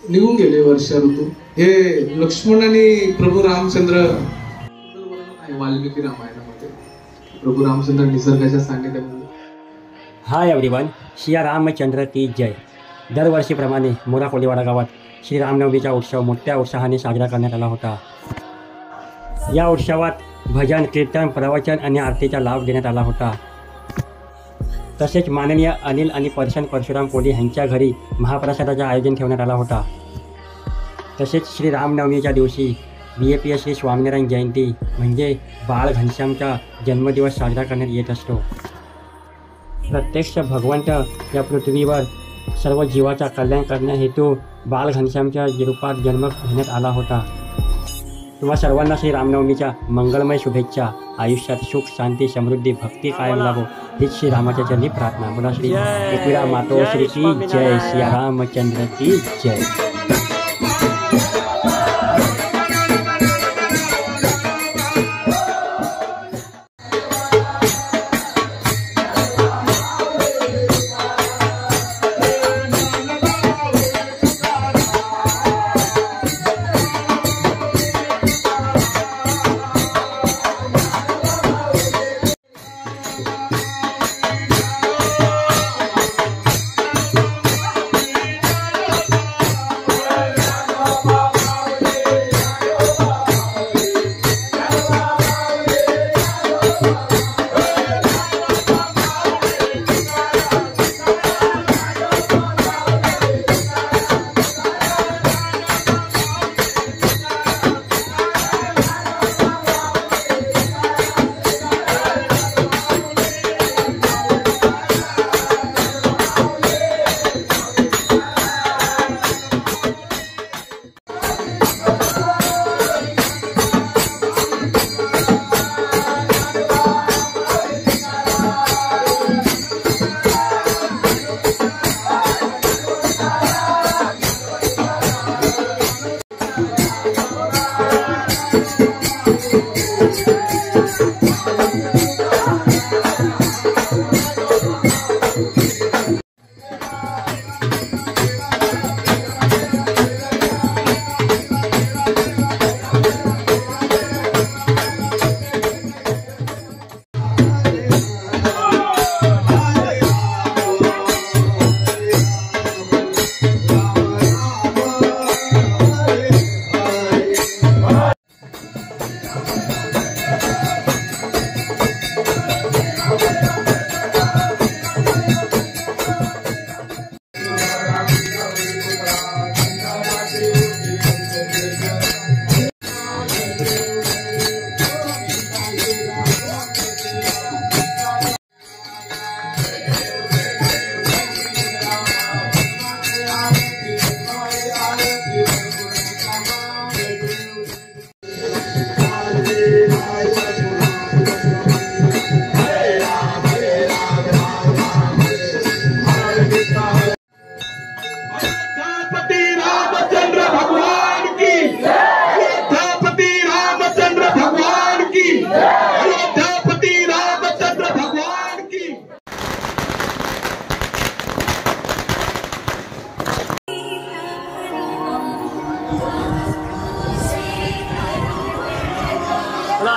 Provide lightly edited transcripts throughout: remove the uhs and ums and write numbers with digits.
निघून गेले वर्ष ऋतू. हे लक्ष्मण आणि प्रभू रामचंद्र वाल्मिकी रामायणामध्ये प्रभू रामचंद्र निसर्गाच्या सानिध्यामध्ये. हाय एव्हरीवन, श्री रामचंद्र की जय. दरवर्षीप्रमाणे मोरा कोलीवाडा गावात श्री रामनवमीचा उत्सव मोठ्या उत्साहाने साजरा करण्यात आला होता. या उत्सवात भजन, कीर्तन, प्रवचन आणि आरतीचा लाभ देण्यात आला होता. तसेच माननीय अनिल आणि पर्सन परशुराम कोली यांच्या घरी महाप्रसादाचे आयोजन ठेवण्यात आला होता. तसेच श्री रामनवमीच्या दिवशी BAPS श्री स्वामीनारायण जयंती म्हणजे बाळ घनश्यामचा जन्मदिवस साजरा करण्यात येत असतो. प्रत्यक्ष भगवंत या पृथ्वीवर सर्व जीवाचा कल्याण करण्या हेतू बाळ घनश्यामच्या रूपात जन्म घेण्यात आला होता. तुम्हा सर्वांना श्री रामनवमीच्या मंगलमय शुभेच्छा. आयुष्यात सुख, शांती, समृद्धी, भक्ती कायम लाभो हीच श्री रामाच्या चरणी प्रार्थना. बोला श्री एकविरा मातो श्री की जय. श्री रामचंद्र की जय.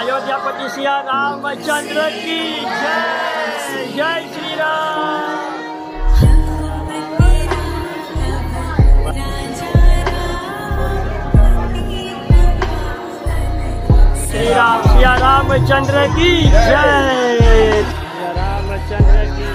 अयोध्यापति श्री रामचंद्र की जय. जय श्री राम. श्री रामचंद्र की जय. रामचंद्र की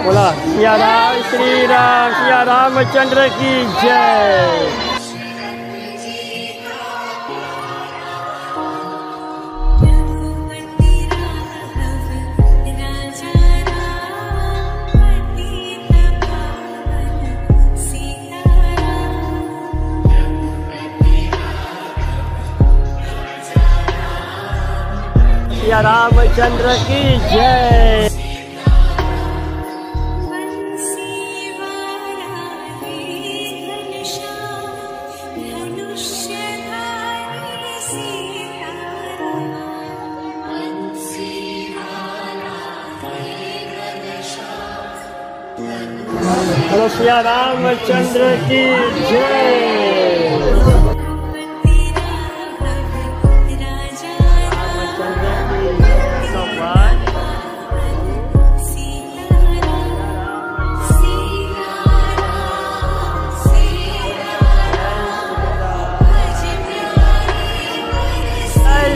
बोला श्री सिया रामचंद्र की जय। सिया रामचंद्र की जय। बोलो सिया रामचंद्र की जय।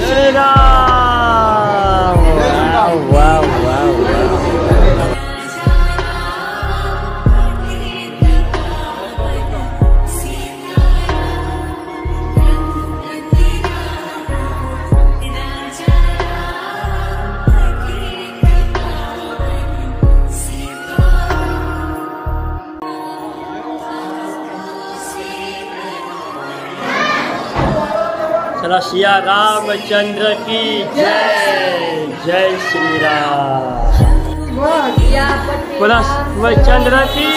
श्री राम। वाह वाह वाह। चला सिया रामचंद्र की जय। जय श्री राम। बोला रामचंद्र की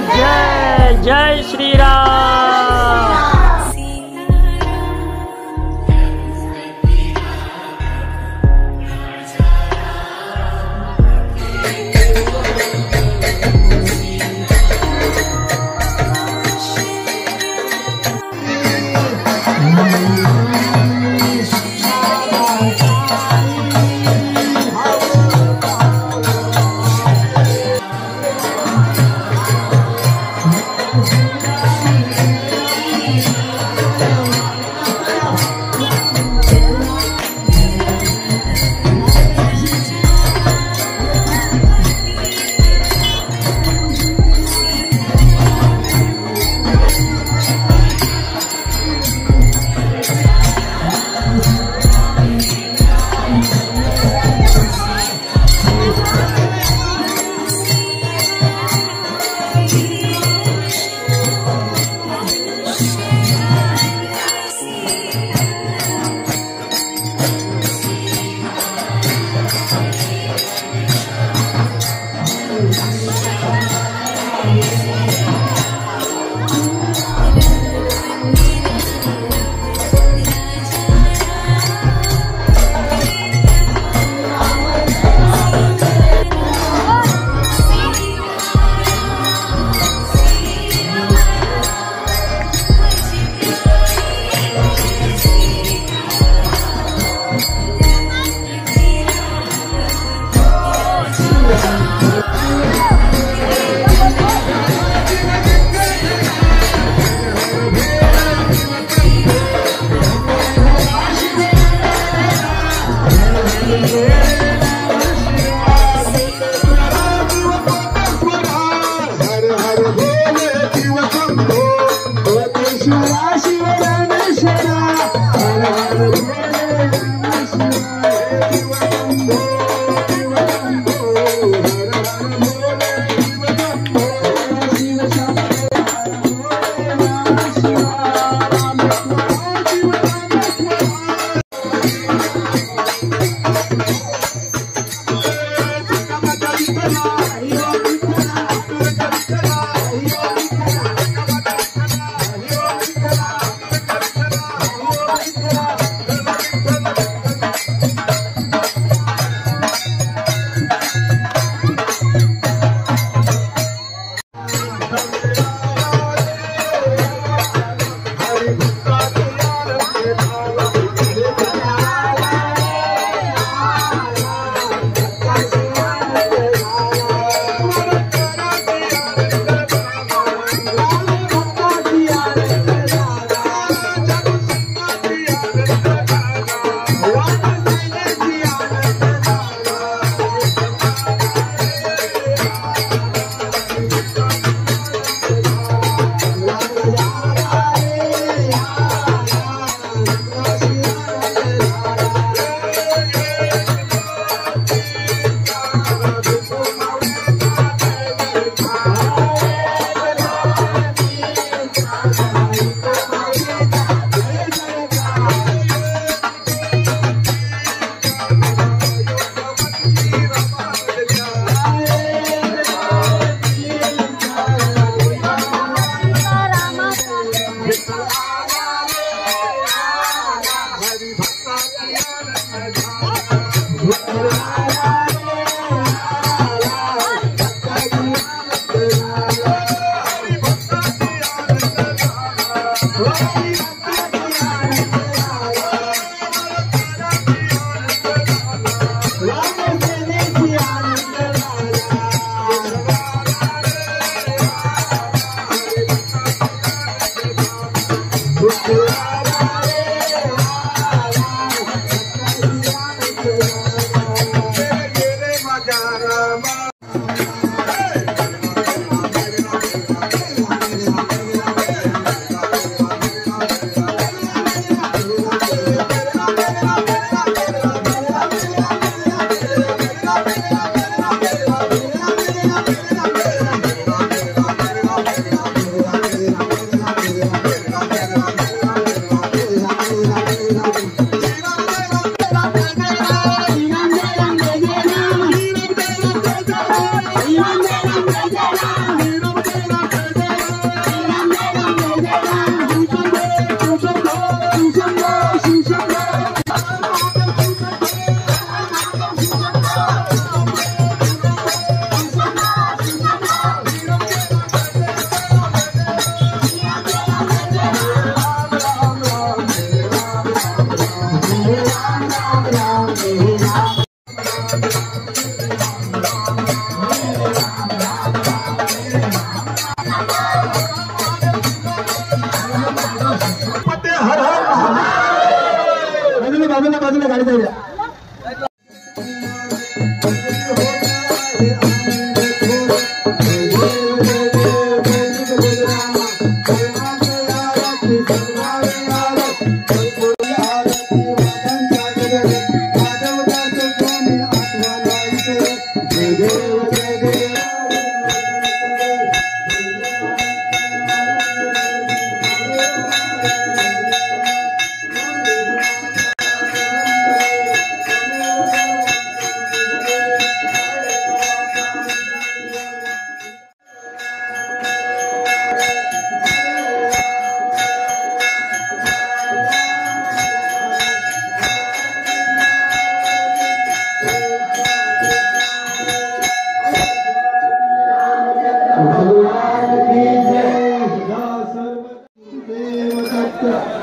जय। जय श्री राम।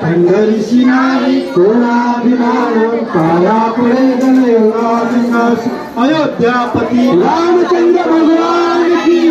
पंढरीशी नाही कोणाभिमान काया पुढे गणयोगाविनाश अयोध्यापती रामचंद्र भगवान की